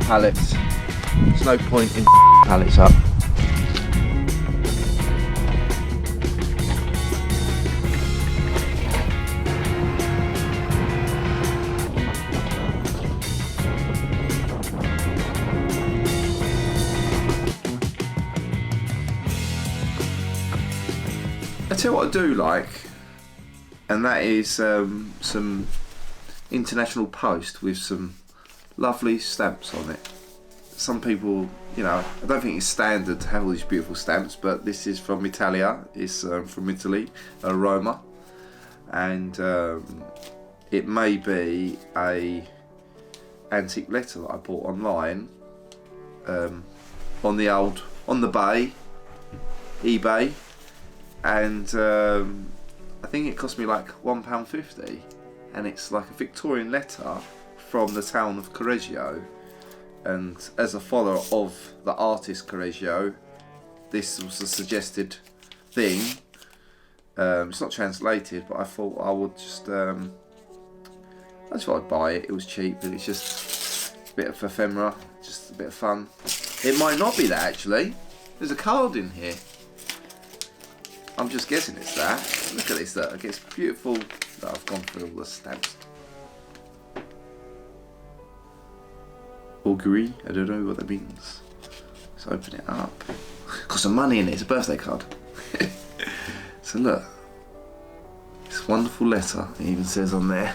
pallets. There's no point in pallets up. I tell you what I do like, and that is some international post with some lovely stamps on it. Some people, you know, I don't think it's standard to have all these beautiful stamps, but this is from Italia. It's from Italy, Roma, and it may be a antique letter that I bought online on the bay, eBay, and I think it cost me like £1.50, and it's like a Victorian letter from the town of Correggio. And as a follower of the artist Correggio, this was a suggested thing. It's not translated, but I thought I would just I just thought I'd buy it. It was cheap, and it's just a bit of ephemera, just a bit of fun. It might not be that actually. There's a card in here. I'm just guessing it's that. Look at this, look, it's beautiful that I've gone through all the stamps. Augury, I don't know what that means. Let's open it up. Got some money in it, it's a birthday card. So look, this wonderful letter, it even says on there,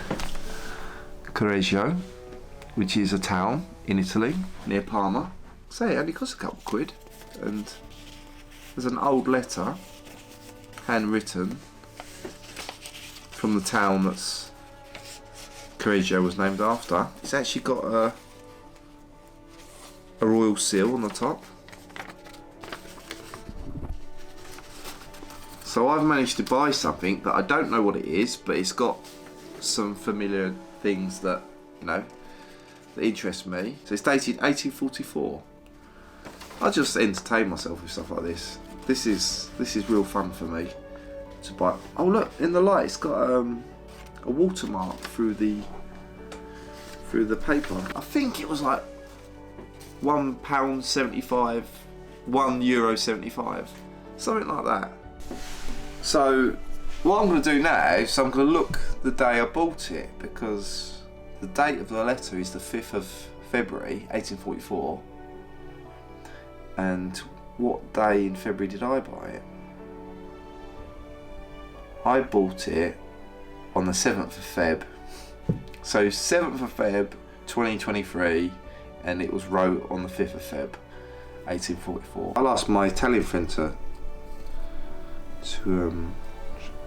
Correggio, which is a town in Italy, near Parma. So it only costs a couple of quid. And there's an old letter, handwritten, from the town that's Correggio was named after. It's actually got a royal seal on the top. So I've managed to buy something that I don't know what it is, but it's got some familiar things that, you know, that interest me. So it's dated 1844. I just entertain myself with stuff like this. This is real fun for me to buy. Oh look, in the light, it's got a watermark through the paper. I think it was like £1.75, €1.75, something like that. So what I'm going to do now is I'm going to look the day I bought it, because the date of the letter is the 5th of February 1844, and what day in February did I buy it? I bought it on the 7th of Feb. So 7th of Feb 2023, and it was wrote on the 5th of Feb 1844. I'll ask my Italian friend to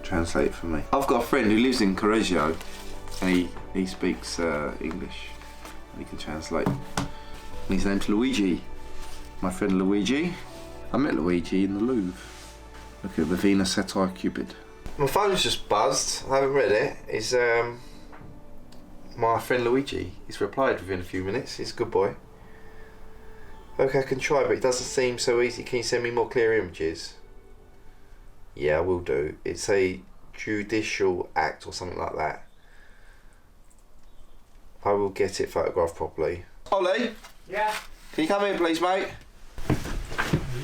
translate for me. I've got a friend who lives in Correggio, and he speaks English, and he can translate. And his name's Luigi. My friend Luigi. I met Luigi in the Louvre. Look at the Venus Satire Cupid. My phone's just buzzed. I haven't read it. It's my friend Luigi. He's replied within a few minutes. He's a good boy. Okay, I can try, but it doesn't seem so easy. Can you send me more clear images? Yeah, I will do. It's a judicial act or something like that. I will get it photographed properly. Ollie? Yeah? Can you come in please, mate?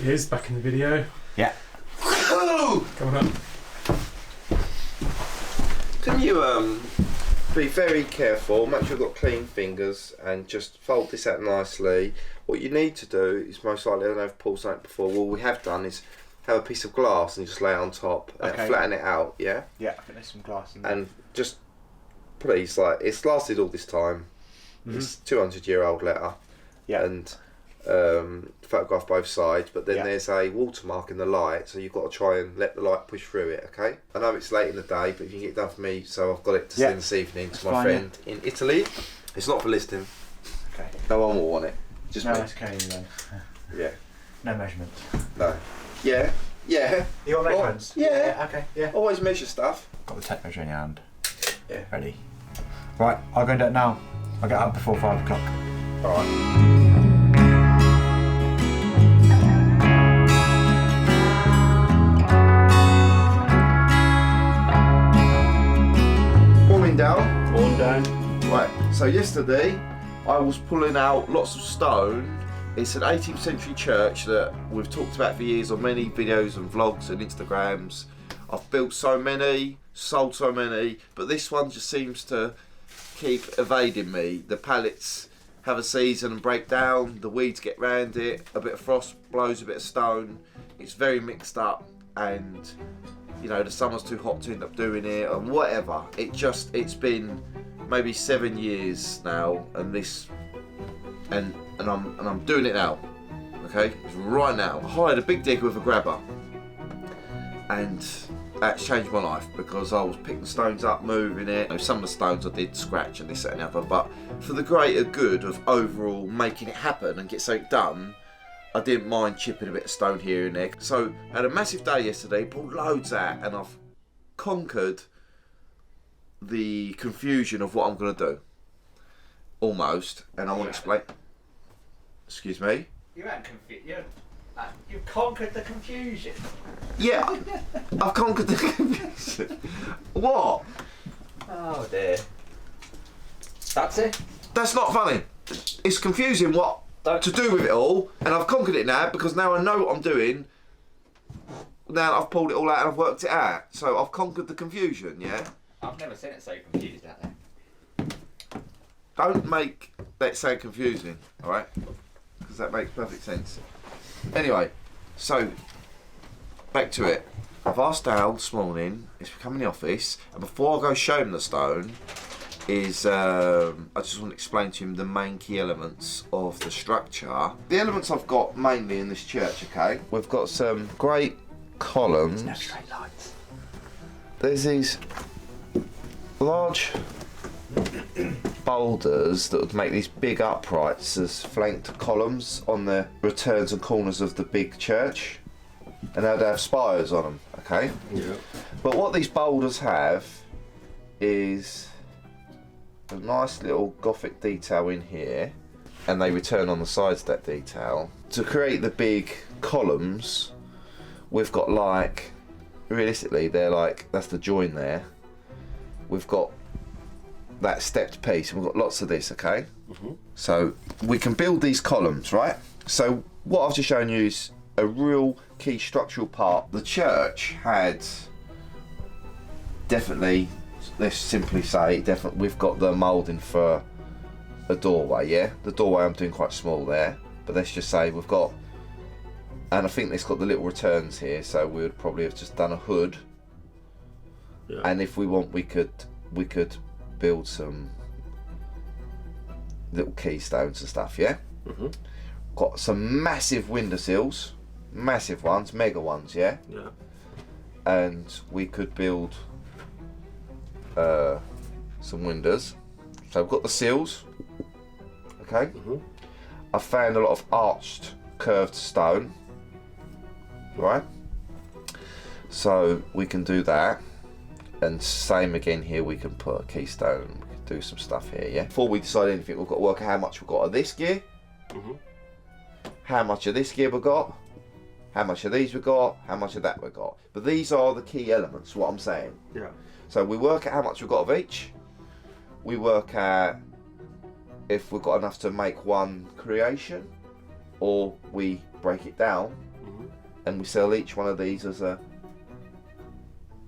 He is back in the video. Yeah. Coming up. Can you be very careful, make sure you've got clean fingers, and just fold this out nicely. What you need to do is, most likely, I don't know if Paul's done it before, what we have done is have a piece of glass and just lay it on top and flatten it out, yeah? Yeah, I think there's some glass in there. And just, please, like, it's lasted all this time. Mm-hmm. It's 200-year-old letter. Yeah. And photograph both sides, but then there's a watermark in the light, so you've got to try and let the light push through it, okay? I know it's late in the day, but if you can get it done for me, so I've got it to send this evening to my friend in Italy. It's not for listing. Okay. No one will want it. Just no, me. that's okay then. Yeah. No measurements. No. Yeah. Yeah. You got measurements? Yeah. Okay. Yeah. Always measure stuff. Got the tape measure in your hand. Yeah. Ready. Right, I'll go and do it now. I'll get up before 5 o'clock. Alright. Morning, Dal. Morning, Dan. Right, so yesterday I was pulling out lots of stone. It's an 18th century church that we've talked about for years on many videos and vlogs and Instagrams. I've built so many, sold so many, but this one just seems to keep evading me. The pallets have a season and break down, the weeds get round it, a bit of frost blows a bit of stone. It's very mixed up, and you know, the summer's too hot to end up doing it and whatever. It's been maybe 7 years now, and I'm doing it now. Okay, it's right now. I hired a big digger with a grabber, and that's changed my life because I was picking stones up, moving it. You know, some of the stones I did scratch and this, that and the other, but for the greater good of overall making it happen and get something done, I didn't mind chipping a bit of stone here and there. So I had a massive day yesterday, pulled loads out, and I've conquered the confusion of what I'm going to do. Almost, and I want to explain. Excuse me? You ain't confused. You've conquered the confusion. Yeah, I've conquered the confusion. What? Oh dear. That's it? That's not funny. It's confusing what to do with it all, and I've conquered it now because now I know what I'm doing. Now I've pulled it all out and I've worked it out. So I've conquered the confusion, yeah? I've never seen it so confused out there. Don't make that sound confusing, alright? Because that makes perfect sense. Anyway, so back to it. I've asked Al this morning, he's come in the office, and before I go show him the stone, I just want to explain to him the main key elements of the structure. The elements I've got mainly in this church, okay? We've got some great columns. No straight lines. There's these large boulders that would make these big uprights as flanked columns on the returns and corners of the big church, and they'd have spires on them, okay? Yeah. But what these boulders have is a nice little Gothic detail in here, and they return on the sides of that detail. To create the big columns, we've got like, realistically, they're like, that's the join there. We've got that stepped piece, and we've got lots of this, okay? So we can build these columns, right? So what I've just shown you is a real key structural part. The church had definitely, let's simply say, we've got the moulding for a doorway, yeah? The doorway I'm doing quite small there, but let's just say we've got, and I think it's got the little returns here, so we would probably have just done a hood. Yeah. And if we want, we could build some little keystones and stuff, yeah? Got some massive windowsills, massive ones, mega ones, yeah? Yeah. And we could build some windows. So I've got the sills, okay? I found a lot of arched, curved stone, right? So we can do that. And same again here, we can put a keystone, we can do some stuff here, yeah? Before we decide anything, we've got to work out how much we've got of this gear, how much of this gear we've got, how much of these we've got, how much of that we've got. But these are the key elements, what I'm saying. Yeah. So we work out how much we've got of each, we work out if we've got enough to make one creation, or we break it down, and we sell each one of these as a,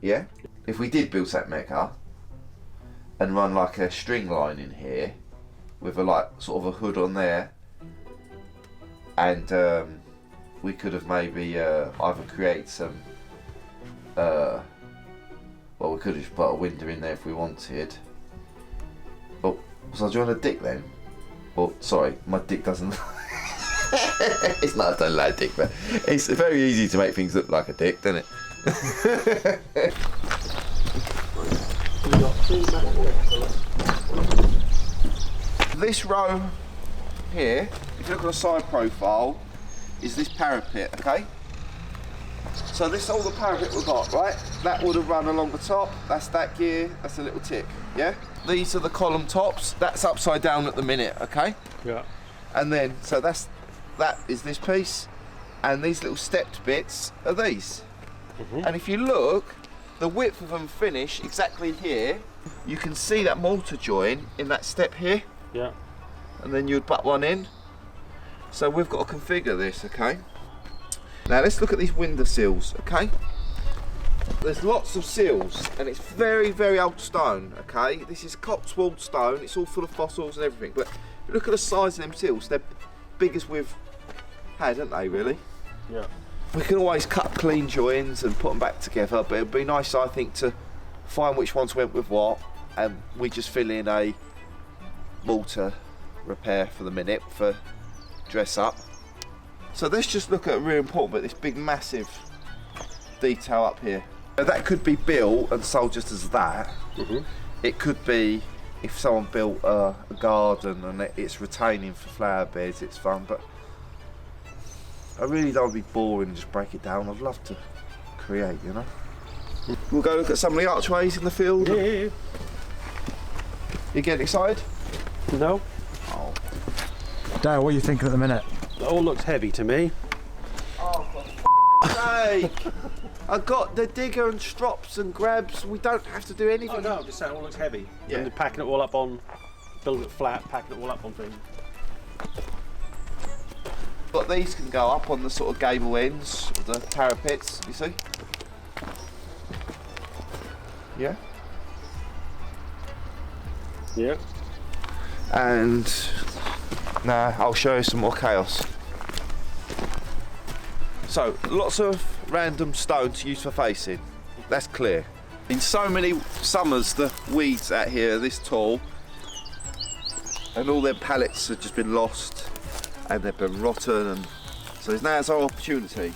yeah? If we did build that mecha and run like a string line in here with a like sort of a hood on there, and we could have maybe either create some well, we could have just put a window in there if we wanted. Oh, was I drawing a dick then? Oh, sorry, my dick doesn't it's not, I don't like a dick, but it's very easy to make things look like a dick, doesn't it? This row here, if you look at the side profile, is this parapet, okay? So this is all the parapet we've got, right? That would have run along the top, that's that gear, that's a little tick, yeah? These are the column tops, that's upside down at the minute, okay? Yeah. And then, so that is this piece, and these little stepped bits are these. And if you look, the width of them finish exactly here. You can see that mortar join in that step here. Yeah. and then you'd butt one in. So we've got to configure this, okay? Now let's look at these window sills, okay? There's lots of sills, and it's very, very old stone, okay? This is Cotswold stone, it's all full of fossils and everything, but if you look at the size of them sills, they're big as we've had, aren't they, really? Yeah. We can always cut clean joins and put them back together, but it'd be nice, I think, to find which ones went with what, and we just fill in a mortar repair for the minute for dress up. So let's just look at a really important bit, this big massive detail up here. Now, that could be built and sold just as that. It could be if someone built a garden and it's retaining for flower beds, it's fun, but I really don't want to be boring and just break it down. I'd love to create, you know. We'll go look at some of the archways in the field. Yeah. You getting excited? No. Oh. Dale, what are you thinking at the minute? It all looks heavy to me. Oh, for f***'s sake! I got the digger and strops and grabs. We don't have to do anything. Oh no, I'm just saying it all looks heavy. Yeah. And packing it all up on, building it flat, packing it all up on things. But these can go up on the sort of gable ends of the parapets, you see? Yeah? Yeah. And now I'll show you some more chaos. So, lots of random stone to use for facing. That's clear. In so many summers, the weeds out here are this tall, and all their pallets have just been lost, and they've been rotten, and so now's our opportunity.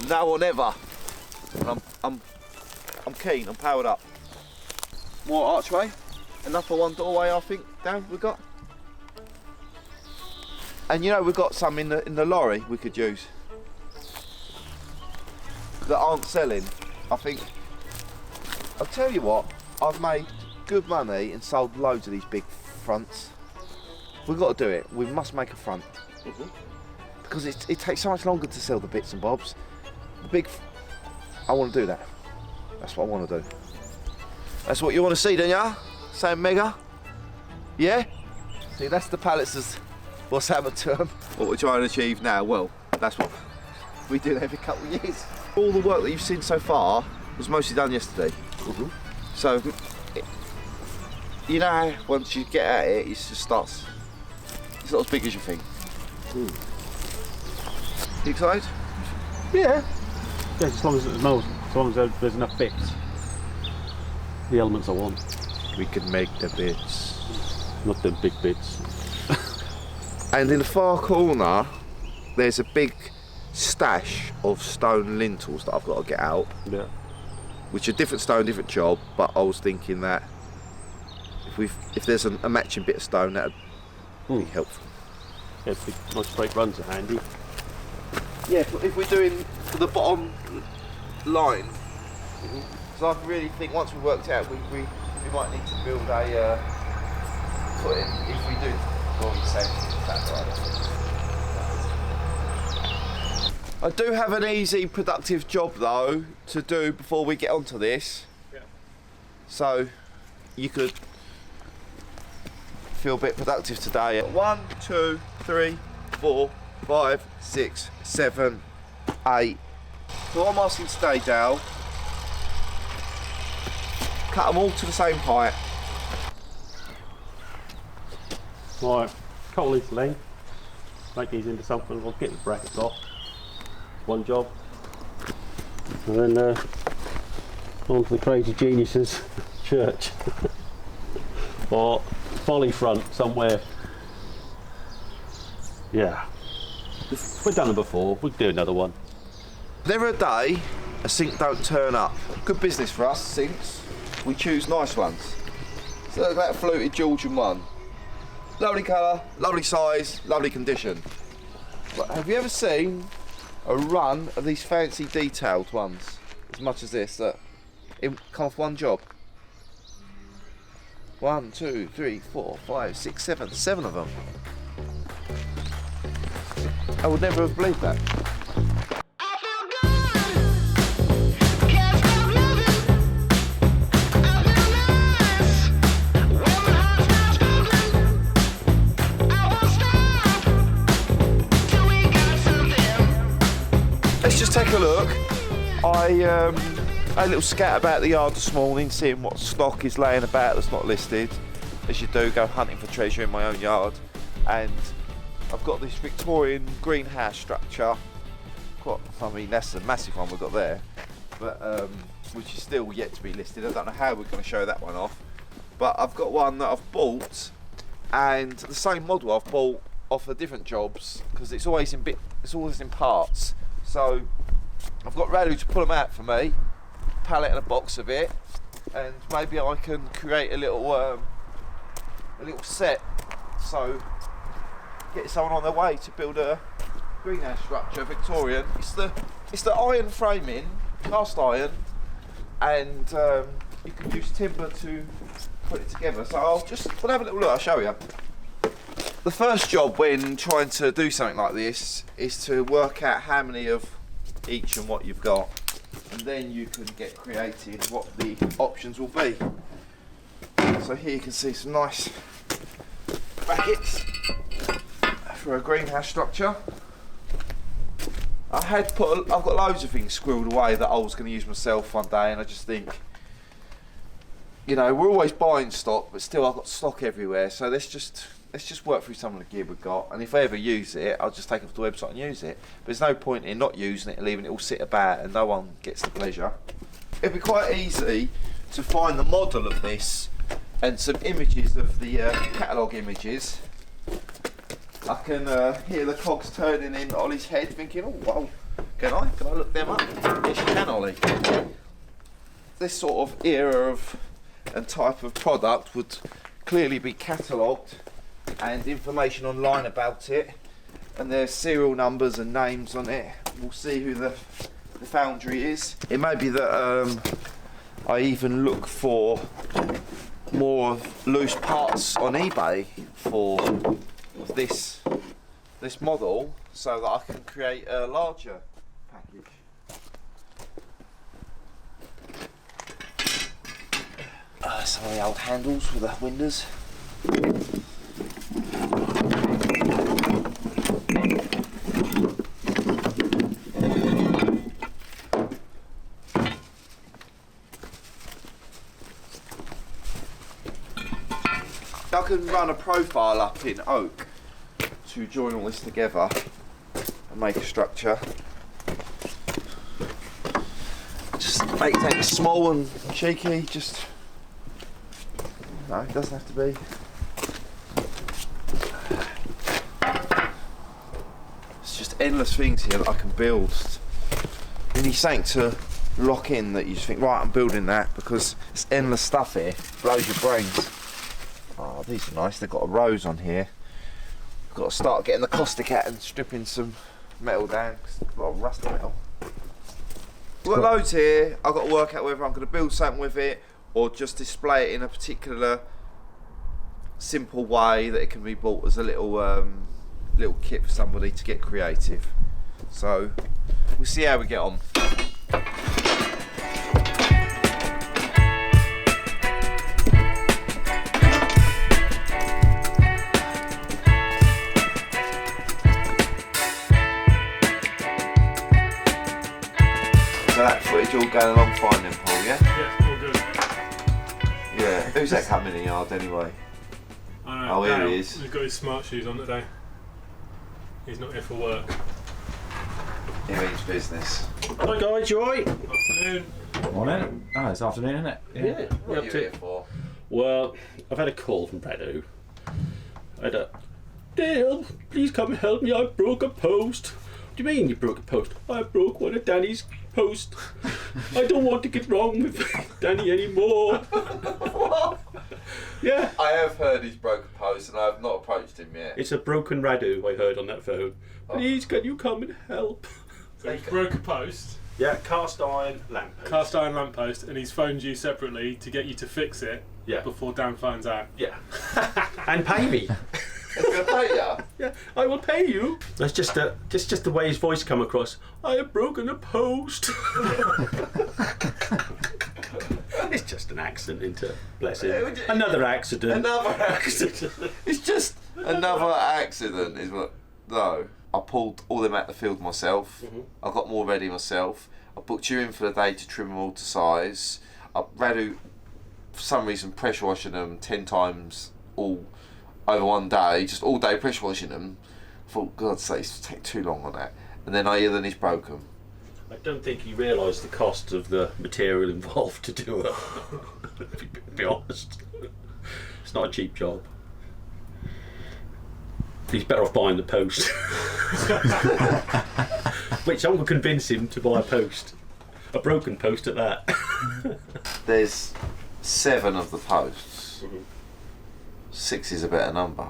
Now or never. And I'm keen. I'm powered up. More archway. Enough for one doorway, I think. Dan, we've got. And you know, we've got some in the lorry we could use that aren't selling. I think. I'll tell you what. I've made good money and sold loads of these big fronts. We've got to do it. We must make a front because it takes so much longer to sell the bits and bobs. The big. I want to do that. That's what I want to do. That's what you want to see, don't ya? Same mega? Yeah? See, that's the pallets as what's happened to them. What we're trying to achieve now, well, that's what we do every couple of years. All the work that you've seen so far was mostly done yesterday. So, you know, how once you get at it, it just starts, it's not as big as you think. You excited? Yeah. Yeah, as long as there's enough bits. The elements I want. We can make the bits. Not the big bits. And in the far corner, there's a big stash of stone lintels that I've got to get out. Yeah. Which are different stone, different job, but I was thinking that if there's a matching bit of stone, that would be helpful. Yeah, big, nice straight runs are handy. Yeah, if we're doing the bottom line, so I really think once we've worked out, we might need to build a footing if we do what we say. That's right. I do have an easy, productive job though to do before we get onto this. Yeah. So you could feel a bit productive today. 1, 2, 3, 4, 5, 6, 7, 8. So what I'm asking today, Dale, cut them all to the same height. Right, cut all these length, make these into something, we'll get the brackets off. One job. And then on to the Crazy Geniuses church. Or folly front somewhere. Yeah. We've done it before, we'll do another one. Never a day a sink don't turn up. Good business for us, sinks. We choose nice ones. So look at that fluted Georgian one. Lovely colour, lovely size, lovely condition. But have you ever seen a run of these fancy detailed ones, as much as this, that it come off one job? 1, 2, 3, 4, 5, 6, 7, 7 of them. I would never have believed that. let's just take a look. I had a little scat about the yard this morning, seeing what stock is laying about that's not listed. As you do, go hunting for treasure in my own yard. And I've got this Victorian greenhouse structure. I mean, that's a massive one we've got there, but which is still yet to be listed. I don't know how we're going to show that one off. But I've got one that I've bought, and the same model I've bought off for different jobs, because it's always in parts. So I've got Radu to pull them out for me, pallet and a box of it, and maybe I can create a little set. So get someone on their way to build a greenhouse structure, Victorian. It's the iron framing, cast iron, and you can use timber to put it together. So we'll have a little look. I'll show you. The first job when trying to do something like this is to work out how many of each and what you've got, and then you can get creative what the options will be. So here you can see some nice brackets for a greenhouse structure. I've got loads of things squirreled away that I was going to use myself one day, and I just think, you know, we're always buying stock, but still I've got stock everywhere. So let's just work through some of the gear we've got, and if I ever use it, I'll just take it off the website and use it. But there's no point in not using it and leaving it all sit about, and no one gets the pleasure. It'd be quite easy to find the model of this and some images of the catalogue images. I can hear the cogs turning in Ollie's head, thinking, oh, well, can I look them up? Yes, you can, Ollie. This sort of era of and type of product would clearly be catalogued, and information online about it, and there's serial numbers and names on it. We'll see who the foundry is. It may be that I even look for more of loose parts on eBay for this model, so that I can create a larger package. Some of the old handles for the windows. I can run a profile up in oak to join all this together and make a structure. Just make things small and cheeky, just no, it doesn't have to be. It's just endless things here that I can build. You need something to lock in that you just think, right, I'm building that, because it's endless stuff here. Blows your brains. Oh, these are nice. They've got a rose on here. I've got to start getting the caustic out and stripping some metal down, because there's a lot of rusty metal. We've got loads here. I've got to work out whether I'm going to build something with it, or just display it in a particular simple way that it can be bought as a little kit for somebody to get creative. So we'll see how we get on. So that footage all going along fine then, Paul, yeah? Yeah, all good. Yeah. Who's that coming in the yard anyway? I know. Oh, here he is. He's got his smart shoes on today. He's not here for work. He means business. Hi guys, you alright? Afternoon. Morning. Oh, it's afternoon, isn't it? Yeah. What are you here for? Well, I've had a call from Radu. I had a, Dale, please come and help me, I broke a post. What do you mean you broke a post? I broke one of Danny's posts. I don't want to get wrong with Danny anymore. What? Yeah. I have heard he's broke a post and I have not approached him yet. It's a broken Radu I heard on that phone. Please, can you come and help? So he's broke a post, Yeah, cast iron lamppost. cast iron lamppost, and he's phoned you separately to get you to fix it Yeah. before Dan finds out. Yeah. And pay me. He's going to pay you? Yeah, I will pay you. That's just the way his voice come across. I have broken a post. It's just an accident, isn't it? Bless him. Another accident. Another accident. It's just another accident, is what. No. I pulled all them out the field myself. I got more ready myself. I booked you in for the day to trim them all to size. Radu, for some reason, pressure washing them 10 times all over one day, just all day pressure washing them. I thought, God's sake, it's take too long on that. And then I hear then he's broke them. I don't think he realised the cost of the material involved to do it. To be honest, it's not a cheap job. He's better off buying the post. Which someone could convince him to buy a post. A broken post at that. There's 7 of the posts. 6 is a better number.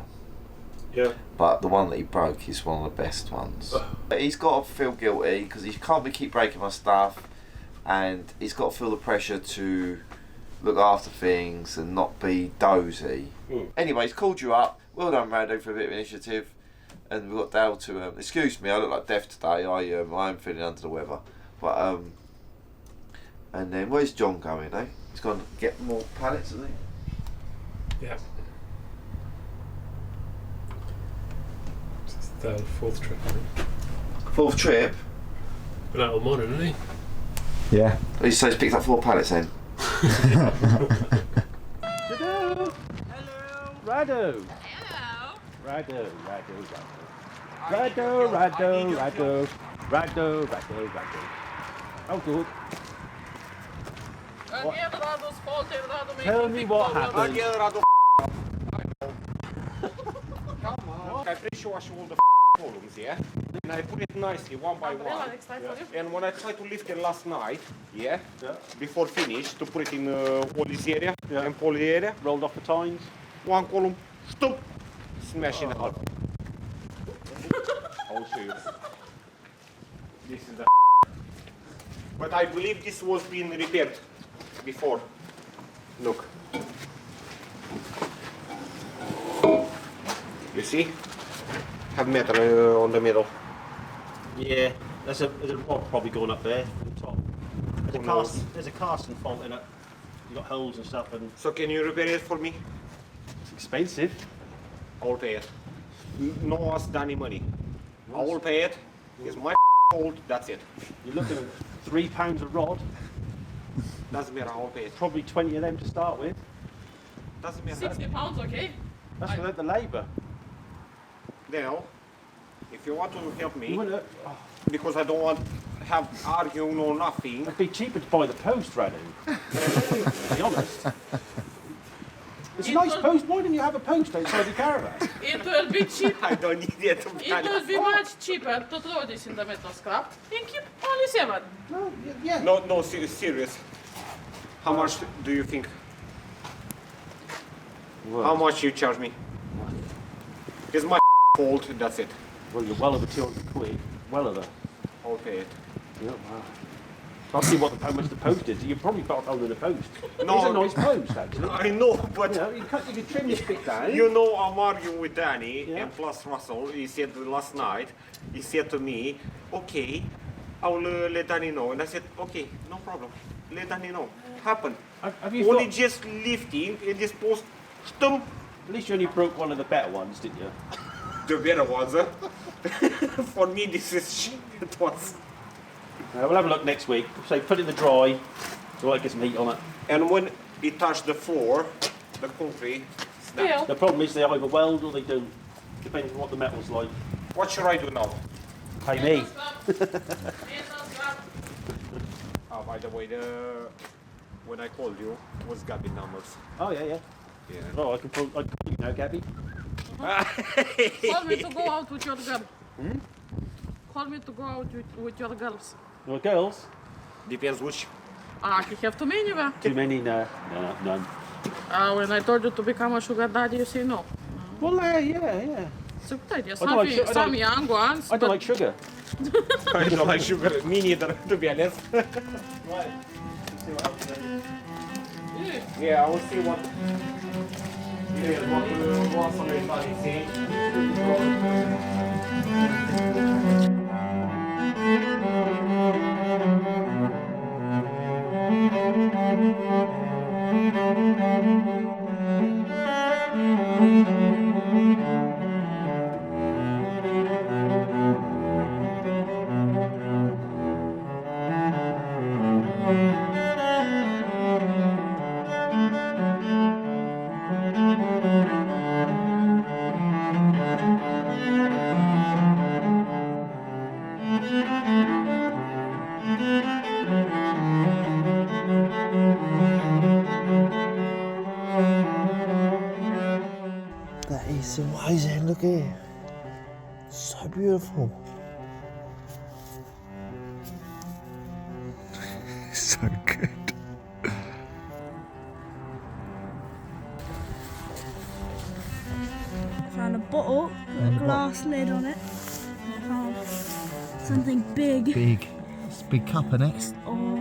Yeah. But the one that he broke is one of the best ones. But he's got to feel guilty because he can't keep breaking my stuff, and he's got to feel the pressure to look after things and not be dozy. Anyway, he's called you up. Well done, Radu, for a bit of initiative. And we've got Dale to... excuse me, I look like death today. I am feeling under the weather. But and then where's John going? Eh? He's gone to get more pallets, isn't he? Yeah. It's the 4th trip, I think. 4th trip. Been out all morning, hasn't he? Yeah. He says he's picked up 4 pallets then. Hello. Radu. Hello. Radu. Oh, good. Again, Radu's fault and Radu makes Tell a me big what problem. happened. Again, Radu. Come on. I pressure wash all the columns, yeah? And I put it nicely, one by Umbrella one. next time for you. And when I tried to lift it last night, yeah, before finish, to put it in all this area and poly area, Rolled off the tines. one column, stop, smash in half. I'll show you. This is the. But I believe this was being repaired before. Look. You see? Have metal on the middle. Yeah, there's a rod probably going up there on top. There's a casting fault in it. You've got holes and stuff, and So can you repair it for me? it's expensive. I'll pay it. No ask any money. I will pay it. It's my fault. That's it. You're looking at £3 a rod. Doesn't matter. I'll pay it. Probably 20 of them to start with. Doesn't matter. 60 pounds, okay? That's without the labour. Now, if you want to help You me, wouldn't. because I don't want to have arguing or nothing. It'd be cheaper to buy the post, Radu. To be honest. It's a nice post. Why didn't you have a post outside your caravan? It will be cheap. I don't need it to be It will be much cheaper to throw this in the metal scrap and keep only 7. No, yeah. No, serious. How much do you think? How much you charge me? It's my fault. That's it. Well, you're well over 200 quid. Well over. I'll pay it. Yeah, wow. I'll see how much the post is. You're probably better holding the post. No. It's a nice post, actually. I know, but You know, you can trim this bit down. you know I'm arguing with Danny Yeah. and plus Russell. He said last night, he said to me, okay, I'll let Danny know. And I said, okay, no problem. Let Danny know. Happen. Have you Only thought, just lifting in this post, stump, at least you only broke one of the better ones, didn't you? the better ones. For me, this is shit ones. We'll have a look next week. So put it in the dry, so I get some heat on it. And when it touched the floor, the concrete snapped. Yeah. The problem is they either weld or they don't, depending on what the metal's like. What should I do now? Pay me. Metal scrap. By the way, when I called you, was Gabby numbers. Oh yeah, yeah. Yeah. Oh, I can call you now, Gabby. Call me to go out with your girl. Call me to go out with your girls. Well, girls, Depends which. You have too many, where? too many? No, none. When I told you to become a sugar daddy, you say no. Well, yeah. It's a good idea. I don't like Some, su- I some don't- young ones. I don't but like sugar. I don't like sugar. Me neither, to be honest. Right. See what else there is. Yeah, I will see what. Yeah, what somebody see. That is amazing, look here. So beautiful. So good. I found a bottle with a glass lid on it. I found something big. Big. It's a big cup, isn't it? Oh,